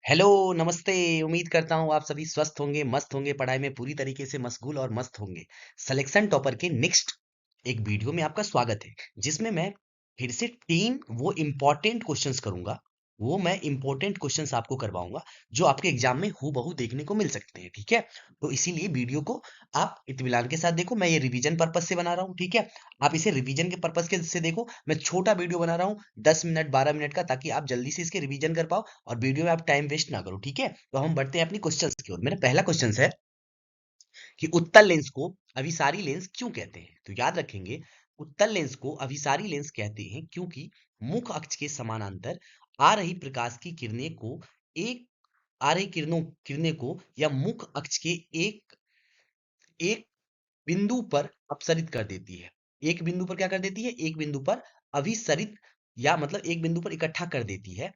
Hello, नमस्ते। उम्मीद करता हूँ आप सभी स्वस्थ होंगे, मस्त होंगे, पढ़ाई में पूरी तरीके से मशगूल और मस्त होंगे। सिलेक्शन टॉपर के नेक्स्ट एक वीडियो में आपका स्वागत है, जिसमें मैं फिर से 3 वो इम्पोर्टेंट क्वेश्चंस करूँगा। वो मैं इम्पोर्टेंट क्वेश्चंस आपको करवाऊँगा, जो आपके एग्जाम में हूबहू देखने को मिल सकते हैं, ठीक है? तो इसीलिए वीडियो को आप इत्मीनान के साथ देखो। मैं ये रिवीजन पर्पस से बना रहा हूँ, ठीक है? आप इसे रिवीजन के पर्पस के से देखो। मैं छोटा वीडियो बना रहा हूँ 10 मिनट 12 मिनट का, ताकि आप जल्दी से इसके रिवीजन कर पाओ और वीडियो में आप टाइम वेस्ट ना करो, ठीक है? तो हम बढ़ते हैं अपनी क्वेश्चंस की ओर। मेरा पहला क्वेश्चन है कि उत्तल लेंस को अभिसारी लेंस क्यों कहते हैं? तो याद रखेंगे, उत्तल लेंस को अभिसारी लेंस कहते हैं क्योंकि मुख्य अक्ष के समानांतर आ रही प्रकाश की किरणें को एक आ रही किरणें को या मुख्य अक्ष के एक एक बिंदु पर अपसरित कर देती है। एक बिंदु पर क्या कर देती है? एक बिंदु पर अभिसरित, या मतलब एक बिंदु पर इकट्ठा कर देती है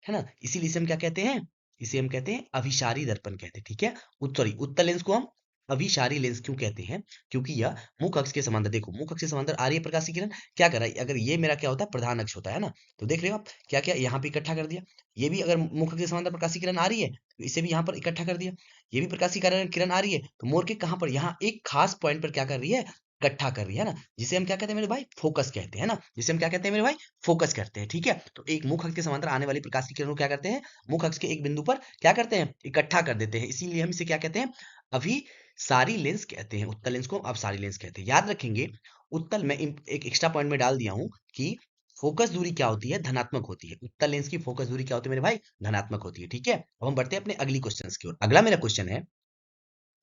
ना? इसीलिए इसे हम क्या कहते हैं? इसे हम कहते हैं अभिसारी दर्पण कहते हैं, ठीक है? सॉरी, उत्तल लेंस को हम अभिसारी लेंस क्यों कहते हैं? क्योंकि यह मुख्य अक्ष के समांतर, देखो मुख्य अक्ष के समांतर आ रही है प्रकाश की किरण, क्या कर रहा है? अगर ये मेरा क्या होता है, प्रधान अक्ष होता है ना, तो देख रहे हो आप क्या क्या यहाँ पे इकट्ठा कर दिया। ये भी अगर मुख्य अक्ष के समांतर प्रकाश की किरण आ रही है, तो इसे भी यहाँ पर इकट्ठा कर दिया। ये भी प्रकाश की किरण किरण आ रही है, तो मोर के कहाँ पर, यहाँ एक खास पॉइंट पर क्या कर रही है, इकट्ठा कर रही है ना, जिसे हम क्या कहते हैं मेरे भाई? फोकस कहते हैं ना, जिसे हम क्या कहते हैं मेरे भाई? फोकस करते हैं, ठीक है? तो एक मुख्य अक्ष के समांतर आने वाली प्रकाश की किरण को क्या करते हैं? मुख्य अक्ष के एक बिंदु पर क्या करते हैं? इकट्ठा कर देते हैं। इसीलिए हम इसे क्या कहते हैं? अभिसारी लेंस कहते हैं। उत्तल लेंस को अभिसारी लेंस कहते हैं। याद रखेंगे, उत्तल में एक एक्स्ट्रा पॉइंट में डाल दिया हूं कि फोकस दूरी क्या होती है? धनात्मक होती है। उत्तल लेंस की फोकस दूरी क्या होती है मेरे भाई? धनात्मक होती है, ठीक है? अब हम बढ़ते हैं अपने अगली क्वेश्चन की ओर। अगला मेरा क्वेश्चन है,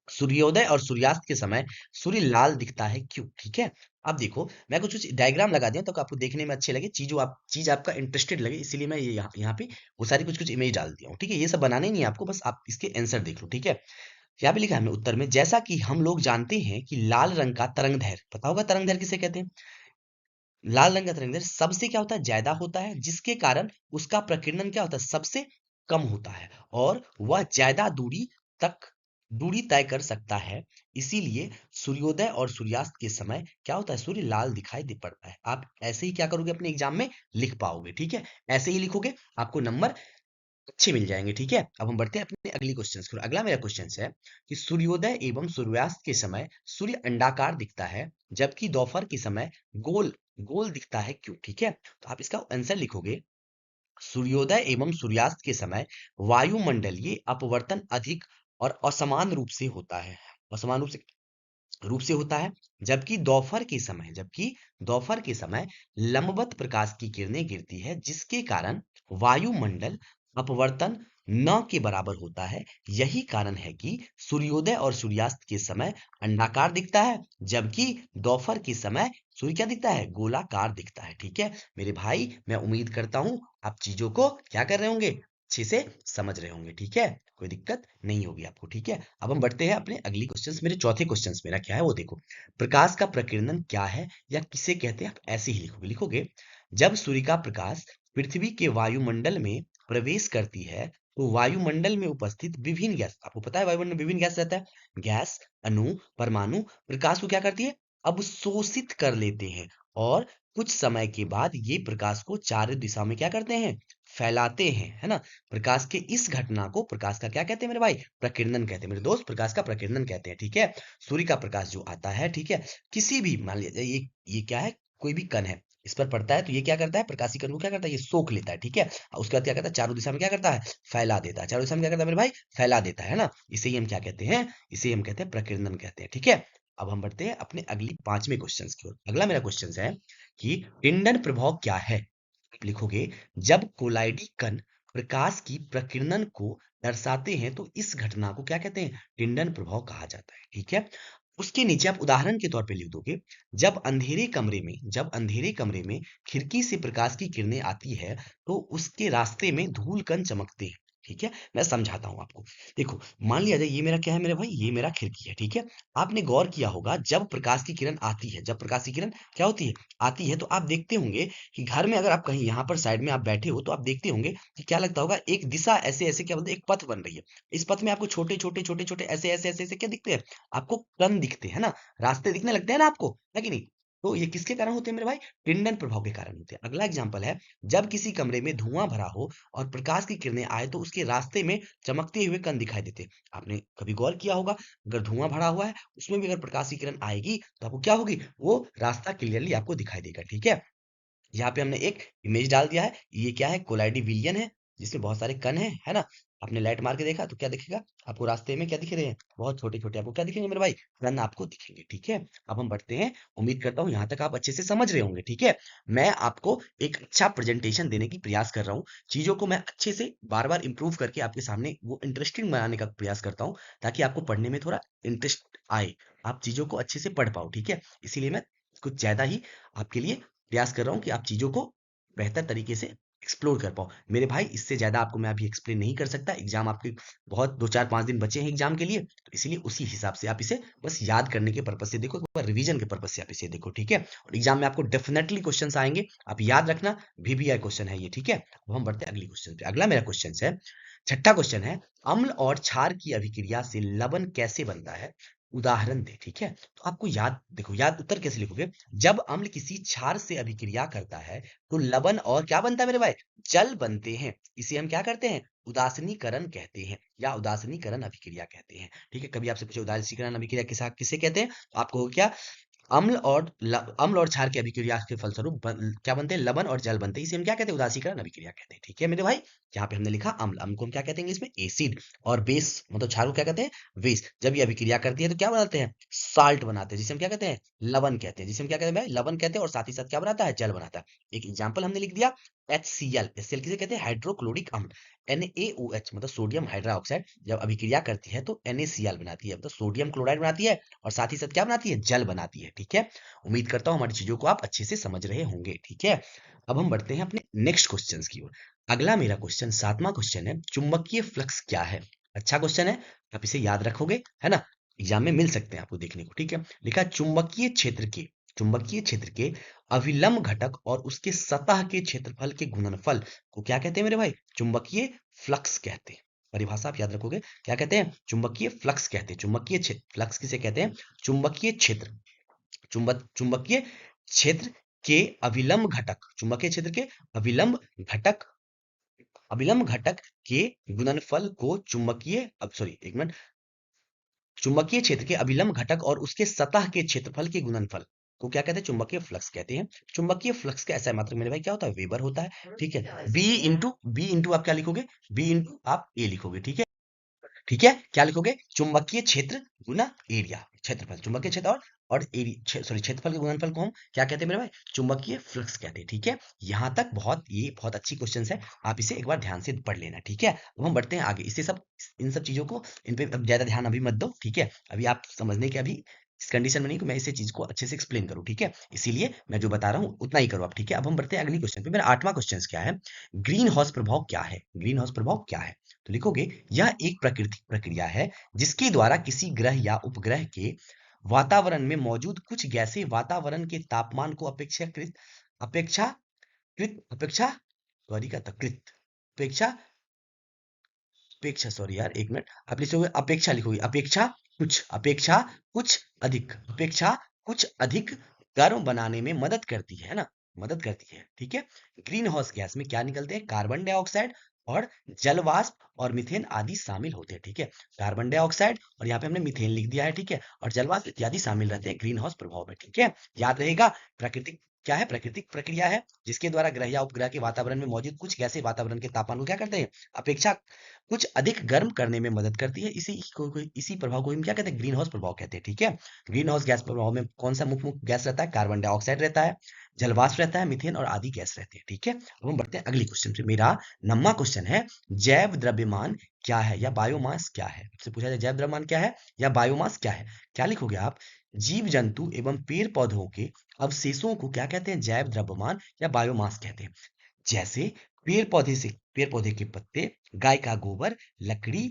सूर्योदय और सूर्यास्त के समय सूर्य लाल दिखता है क्यों? ठीक है? अब देखो, मैं कुछ कुछ डायग्राम लगा दिया, तो आपको देखने में अच्छे लगे, चीज आपका इंटरेस्टेड लगे, इसीलिए मैं ये यहाँ पे वो सारी कुछ कुछ इमेज डाल दिया हूँ, ठीक है? ये सब बनाने नहीं है आपको, बस आप इसके आंसर देख लो, ठीक है? यहाँ पे लिखा है हमने उत्तर में, जैसा कि हम लोग जानते हैं कि लाल रंग का तरंग दैर्घ्य, पता होगा तरंग दैर्घ्य किसे कहते हैं? लाल रंग का तरंग दैर्घ्य सबसे क्या होता है? ज्यादा होता है, जिसके कारण उसका प्रकीर्णन क्या होता है? सबसे कम होता है, और वह ज्यादा तक दूरी तय कर सकता है। इसीलिए सूर्योदय और सूर्यास्त के समय क्या होता है? सूर्य लाल दिखाई दे पड़ता है। आप ऐसे ही क्या करोगे, अपने एग्जाम में लिख पाओगे, ठीक है? ऐसे ही लिखोगे, आपको नंबर अच्छे मिल जाएंगे, ठीक है? अब हम बढ़ते हैं अपने अगली क्वेश्चन की ओर। अगला मेरा क्वेश्चन है कि सूर्योदय एवं सूर्यास्त के समय सूर्य अंडाकार दिखता है, जबकि दोपहर के समय गोल गोल दिखता है क्यों? ठीक है? तो आप इसका आंसर लिखोगे, सूर्योदय एवं सूर्यास्त के समय वायुमंडलीय अपवर्तन अधिक और असमान रूप से होता है। असमान रूप से होता है। जबकि दोपहर के समय लंबवत प्रकाश की किरणें गिरती है, जिसके कारण वायुमंडल अपवर्तन न के बराबर होता है। यही कारण है कि सूर्योदय और सूर्यास्त के समय अंडाकार दिखता है, जबकि दोपहर के समय सूर्य क्या दिखता है? गोलाकार दिखता है, ठीक है? मेरे भाई, मैं उम्मीद करता हूं आप चीजों को क्या कर रहे होंगे, अच्छे से समझ रहे होंगे, ठीक है? कोई दिक्कत नहीं होगी आपको, ठीक है? अब हम बढ़ते हैं अपने अगली क्वेश्चंस। मेरे चौथे क्वेश्चंस मेरा क्या है वो देखो, प्रकाश का प्रकीर्णन क्या है या किसे कहते हैं? आप ऐसे ही लिखोगे, जब सूर्य का प्रकाश पृथ्वी के वायुमंडल में प्रवेश करती है, तो वायुमंडल में उपस्थित विभिन्न गैस, आपको पता है वायुमंडल में विभिन्न गैस रहता है, गैस, अणु, परमाणु प्रकाश को क्या करती है? अवशोषित कर लेते हैं, और कुछ समय के बाद ये प्रकाश को चारों दिशा में क्या करते हैं? फैलाते हैं, है ना? प्रकाश के इस घटना को प्रकाश का क्या कहते हैं मेरे भाई? प्रकीर्णन कहते हैं मेरे दोस्त, प्रकाश का प्रकीर्णन कहते हैं, ठीक है? सूर्य का प्रकाश जो आता है, ठीक है, किसी भी, मान लीजिए ये क्या है, कोई भी कण है, इस पर पड़ता है, तो ये क्या करता है? प्रकाशीय कण को क्या करता है? ये सोख लेता है, ठीक है? उसके बाद क्या करता है? चारों दिशा में क्या करता है? फैला देता है। चारों दिशा में क्या करता है मेरे भाई? फैला देता है ना? इसे ही हम क्या कहते हैं? इसे हम कहते हैं प्रकीर्णन कहते हैं, ठीक है? अब हम बढ़ते हैं अपने अगली पांचवें क्वेश्चन की ओर। अगला मेरा क्वेश्चन है कि टिंडन प्रभाव क्या है? लिखोगे, जब कोलाइडी कण प्रकाश की प्रकीर्णन को दर्शाते हैं, तो इस घटना को क्या कहते हैं? टिंडन प्रभाव कहा जाता है, ठीक है? उसके नीचे आप उदाहरण के तौर पे लिख दोगे, जब अंधेरे कमरे में खिड़की से प्रकाश की किरणें आती है, तो उसके रास्ते में धूल कण चमकते हैं, ठीक है? मैं समझाता हूं आपको। देखो, मान लिया जाए ये मेरा क्या है मेरे भाई? ये मेरा खिड़की है, ठीक है? आपने गौर किया होगा, जब प्रकाश की किरण आती है, जब प्रकाश की किरण क्या होती है? आती है, तो आप देखते होंगे कि घर में अगर आप कहीं यहाँ पर साइड में आप बैठे हो, तो आप देखते होंगे कि क्या लगता होगा, एक दिशा ऐसे ऐसे क्या बोलते हैं, एक पथ बन रही है। इस पथ में आपको छोटे छोटे छोटे छोटे ऐसे ऐसे ऐसे ऐसे क्या दिखते हैं? आपको कण दिखते हैं ना, रास्ते दिखने लगते हैं ना आपको, है कि नहीं? तो ये किसके कारण होते हैं मेरे भाई? टिंडन प्रभाव के कारण होते हैं। अगला एग्जांपल है, जब किसी कमरे में धुआं भरा हो और प्रकाश की किरणें आए तो उसके रास्ते में चमकते हुए कण दिखाई देते हैं। आपने कभी गौर किया होगा, अगर धुआं भरा हुआ है उसमें भी अगर प्रकाश की किरण आएगी तो आपको क्या होगी, वो रास्ता क्लियरली आपको दिखाई देगा। ठीक है, यहाँ पे हमने एक इमेज डाल दिया है। ये क्या है? कोलाइडी विलियन है, जिसमें बहुत सारे कण है ना। आपने लाइट मार के देखा तो क्या दिखेगा आपको? रास्ते में क्या दिख रहे हैं? बहुत छोटे छोटे आपको क्या दिखेंगे मेरे भाई? कण आपको दिखेंगे। ठीक है, अब हम बढ़ते हैं। उम्मीद करता हूँ यहाँ तक आप अच्छे से समझ रहे होंगे। ठीक है, मैं आपको एक अच्छा प्रेजेंटेशन देने की प्रयास कर रहा हूँ। चीजों को मैं अच्छे से बार बार इंप्रूव करके आपके सामने वो इंटरेस्टिंग बनाने का प्रयास करता हूँ, ताकि आपको पढ़ने में थोड़ा इंटरेस्ट आए, आप चीजों को अच्छे से पढ़ पाओ। ठीक है, इसीलिए मैं कुछ ज्यादा ही आपके लिए प्रयास कर रहा हूँ कि आप चीज़ों को बेहतर तरीके से एक्सप्लोर कर पाओ। मेरे भाई, इससे ज़्यादा आपको मैं अभी एक्सप्लेन नहीं कर सकता। एग्ज़ाम आपके बहुत 2, 4, 5 दिन बचे हैं एग्ज़ाम के लिए, तो इसीलिए उसी हिसाब से आप इसे बस याद करने के पर्पज़ से देखो, एक बार रिवीजन के पर्पज़ से आप इसे देखो। ठीक है, और एग्ज़ाम में आपको डेफिनेटली क्वेश्चंस आएँगे, आप याद रखना। VBI क्वेश्चन है ये। ठीक है, अब हम बढ़ते हैं अगले क्वेश्चन पे। अगला मेरा क्वेश्चन है, छठा क्वेश्चन है, अम्ल और क्षार की अभिक्रिया से लवण कैसे बनता है? उदाहरण दे। ठीक है, तो आपको याद देखो, याद उत्तर कैसे लिखोगे? जब अम्ल किसी क्षार से अभिक्रिया करता है तो लवण और क्या बनता है मेरे भाई? जल बनते हैं। इसे हम क्या करते हैं? उदासीनीकरण कहते हैं, या उदासीनीकरण अभिक्रिया कहते हैं। ठीक है, कभी आपसे पूछे उदासीनीकरण अभिक्रिया किसे कहते हैं, तो आपको होगा क्या? अम्ल और क्षार की अभिक्रिया के फलस्वरूप क्या बनते हैं? लवण और जल बनते हैं। इसे हम क्या कहते हैं? उदासीकरण अभिक्रिया कहते हैं। ठीक है मेरे भाई, यहाँ पे हमने लिखा अम्ल, अम्ल को हम क्या कहते हैं इंग्लिश में? एसिड। और बेस मतलब क्षार को क्या कहते हैं? बेस। जब ये अभिक्रिया करती है तो क्या बनाते हैं? साल्ट बनाते हैं, जिसे हम क्या कहते हैं? लवण कहते हैं। जिसे हम क्या कहते हैं भाई? लवण कहते हैं। और साथ ही साथ क्या बनाता है? जल बनाता है। एक एग्जाम्पल हमने लिख दिया, HCl। HCl किसे कहते हैं? हाइड्रोक्लोरिक अम्ल। NaOH मतलब सोडियम हाइड्रोक्साइड जब अभिक्रिया करती है तो NaCl बनाती है, मतलब सोडियम क्लोराइड बनाती है, और साथ ही साथ क्या बनाती है? जल बनाती है। ठीक है, उम्मीद करता हूँ हमारी चीजों को आप अच्छे से समझ रहे होंगे। ठीक है, अब हम बढ़ते हैं अपने नेक्स्ट क्वेश्चन की ओर। अगला मेरा क्वेश्चन, सातवां क्वेश्चन है, चुंबकीय फ्लक्स क्या है? अच्छा क्वेश्चन है, आप इसे याद रखोगे है ना, एग्जाम में मिल सकते हैं आपको देखने को। ठीक है, लिखा चुंबकीय क्षेत्र के अभिलंब घटक और उसके सतह के क्षेत्रफल के गुणनफल को क्या कहते हैं मेरे भाई? चुंबकीय फ्लक्स कहते हैं। परिभाषा आप याद रखोगे, क्या कहते हैं? चुंबकीय फ्लक्स कहते हैं। चुंबकीय क्षेत्र, फ्लक्स किसे कहते हैं? चुंबकीय क्षेत्र, चुंबकीय क्षेत्र के अभिलंब घटक, चुंबकीय क्षेत्र के अभिलंब घटक, अभिलंब घटक के गुणनफल को चुंबकीय, अब सॉरी एक मिनट, चुंबकीय क्षेत्र के अभिलंब घटक और उसके सतह के क्षेत्रफल के गुणनफल को क्या कहते हैं? चुंबकीय फ्लक्स कहते हैं। चुंबकीय फ्लक्स का ऐसा मात्रक मेरे भाई क्या होता है? वेबर होता है। ठीक है, बी इंटू आप क्या लिखोगे? बी इंटू आप ए लिखोगे। ठीक है, ठीक है, क्या लिखोगे? चुंबकीय क्षेत्र गुना एरिया, क्षेत्रफल, चुंबकीय क्षेत्र और एरिया, सॉरी क्षेत्रफल के गुणनफल को हम क्या कहते हैं मेरे भाई? चुंबकीय फ्लक्स कहते हैं। ठीक है, यहाँ तक ये बहुत अच्छी क्वेश्चन है, आप इसे एक बार ध्यान से पढ़ लेना। ठीक है, अब हम बढ़ते हैं आगे। इससे सब इन सब चीजों को, इन पे अब ज्यादा ध्यान अभी मत दो। ठीक है, अभी आप समझने के अभी इस कंडीशन में नहीं कि मैं इसे चीज को अच्छे से एक्सप्लेन करूँ। ठीक है, इसीलिए मैं जो बता रहा हूँ उतना ही करो आप। ठीक है, अब हम बढ़ते हैं अगली क्वेश्चन पे। मेरा आठवां क्वेश्चन क्या है? ग्रीन हाउस प्रभाव क्या है? ग्रीन हाउस प्रभाव क्या है? तो लिखोगे, यह एक प्राकृतिक प्रक्रिया है जिसके द्वारा किसी ग्रह या उपग्रह के वातावरण में मौजूद कुछ गैसें वातावरण के तापमान को अपेक्षाकृत अपेक्षा सॉरी क्या था कृत अपेक्षा अपेक्षा सॉरी यार एक मिनट, आप लिखोगे अपेक्षा, लिखोगे अपेक्षा कुछ अधिक गर्म बनाने में मदद करती है ना, मदद करती है। ठीक है, ग्रीन हाउस गैस में क्या निकलते हैं? कार्बन डाइऑक्साइड और जल वाष्प और मीथेन आदि शामिल होते हैं। ठीक है, कार्बन डाइऑक्साइड और यहाँ पे हमने मीथेन लिख दिया है। ठीक है, और जल वाष्प इत्यादि शामिल रहते हैं ग्रीन हाउस प्रभाव में। ठीक है, याद रहेगा, प्राकृतिक क्या है? प्राकृतिक प्रक्रिया है जिसके द्वारा ग्रह या उपग्रह के वातावरण में मौजूद कुछ गैसें वातावरण के तापमान को क्या करते हैं? अपेक्षा कुछ अधिक गर्म करने में मदद करती है। इसी प्रभाव को हम क्या कहते हैं? ग्रीन हाउस प्रभाव कहते हैं। ठीक है, ग्रीन हाउस गैस प्रभाव में कौन सा मुख्य मुख्य गैस रहता है? कार्बन डाइऑक्साइड रहता है, जलवाष्प रहता है, मीथेन और आदि गैस रहते हैं। ठीक है, अब हम बढ़ते हैं अगली क्वेश्चन पे। मेरा 9वां क्वेश्चन है, जैव द्रव्यमान क्या है या बायोमास क्या है? आपसे पूछा जाए जैव द्रव्यमान क्या है या बायोमास क्या है, क्या लिखोगे आप? जीव जंतु एवं पेड़ पौधों के अवशेषों को क्या कहते हैं? जैव द्रव्यमान या बायोमास कहते हैं। जैसे पेड़ पौधे के पत्ते, गाय का गोबर, लकड़ी,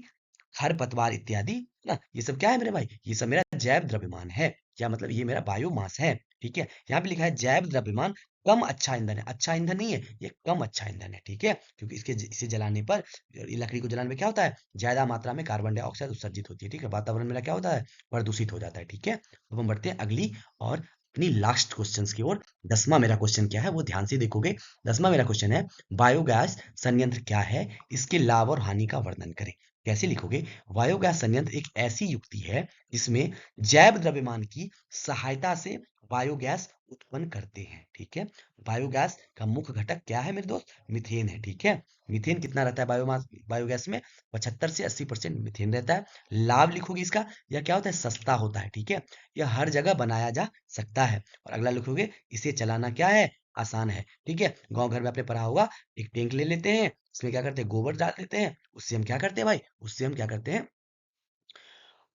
खरपतवार इत्यादि ना, ये सब क्या है मेरे भाई? ये सब मेरा जैव द्रव्यमान है, क्या मतलब ये मेरा बायोमास है। ठीक है, यहाँ पे लिखा है जैव द्रव्यमान कम अच्छा ईंधन है। अच्छा ईंधन नहीं है ये, कम अच्छा ईंधन है। ठीक है, क्योंकि इसे जलाने पर, ये लकड़ी को जलाने में क्या होता है? ज्यादा मात्रा में कार्बन डाइऑक्साइड उत्सर्जित होती है। ठीक है, वातावरण मेरा क्या होता है? प्रदूषित हो जाता है। ठीक है, अब हम बढ़ते हैं अगली और अपनी लास्ट क्वेश्चंस की ओर। 10वां मेरा क्वेश्चन क्या है वो ध्यान से देखोगे। 10वां मेरा क्वेश्चन है, बायोगैस संयंत्र क्या है, इसके लाभ और हानि का वर्णन करें। कैसे लिखोगे? बायोगैस संयंत्र एक ऐसी युक्ति है जिसमें जैव द्रव्यमान की सहायता से बायोगैस उत्पन्न करते हैं। ठीक है, बायोगैस का मुख्य घटक क्या है मेरे दोस्त? मीथेन है। ठीक है, मीथेन कितना रहता है बायोमास बायोगैस में? 75 से 80% मीथेन रहता है। लाभ लिखोगे इसका, यह क्या होता है? सस्ता होता है। ठीक है, यह हर जगह बनाया जा सकता है। और अगला लिखोगे, इसे चलाना क्या है? आसान है। ठीक है, गांव घर में आपने पढ़ा होगा, एक टैंक ले लेते हैं, उसमें क्या करते हैं? गोबर डाल देते हैं। उससे हम क्या करते हैं भाई? उससे हम क्या करते हैं?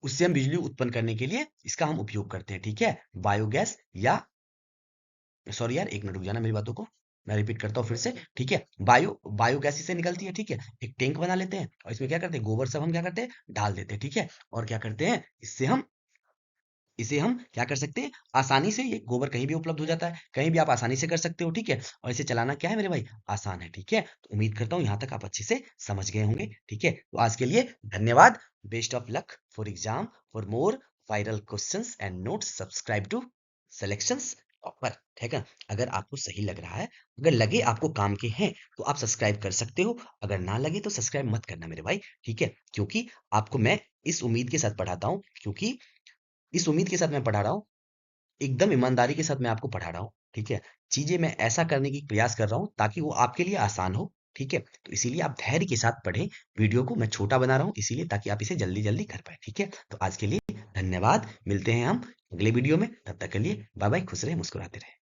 उससे हम बिजली उत्पन्न करने के लिए इसका हम उपयोग करते हैं। ठीक है, बायोगैस या सॉरी यार, एक मिनट रुक जाना मेरी बातों को, मैं रिपीट करता हूँ फिर से। ठीक है, बायोगैस इससे निकलती है। ठीक है, एक टैंक बना लेते हैं और इसमें क्या करते हैं? गोबर सब हम क्या करते हैं? डाल देते हैं। ठीक है, और क्या करते हैं? इसे हम क्या कर सकते हैं? आसानी से, ये गोबर कहीं भी उपलब्ध हो जाता है, कहीं भी आप आसानी से कर सकते हो। ठीक है, और इसे चलाना क्या है मेरे भाई? आसान है। ठीक है, तो उम्मीद करता हूँ यहाँ तक आप अच्छे से समझ गए होंगे। ठीक है, तो आज के लिए धन्यवाद। Best of luck for exam. For more viral questions and notes, subscribe to selections topper. ठीक है, अगर आपको सही लग रहा है, अगर लगे आपको काम के हैं, तो आप सब्सक्राइब कर सकते हो। अगर ना लगे तो सब्सक्राइब मत करना मेरे भाई। ठीक है, क्योंकि आपको मैं इस उम्मीद के साथ पढ़ाता हूँ, क्योंकि इस उम्मीद के साथ मैं पढ़ा रहा हूँ, एकदम ईमानदारी के साथ मैं आपको पढ़ा रहा हूँ। ठीक है, चीजें मैं ऐसा करने की प्रयास कर रहा हूँ ताकि वो आपके लिए आसान हो। ठीक है, तो इसीलिए आप धैर्य के साथ पढ़ें। वीडियो को मैं छोटा बना रहा हूँ इसीलिए, ताकि आप इसे जल्दी जल्दी कर पाए। ठीक है, तो आज के लिए धन्यवाद। मिलते हैं हम अगले वीडियो में, तब तक के लिए बाय बाय। खुश रहे, मुस्कुराते रहे।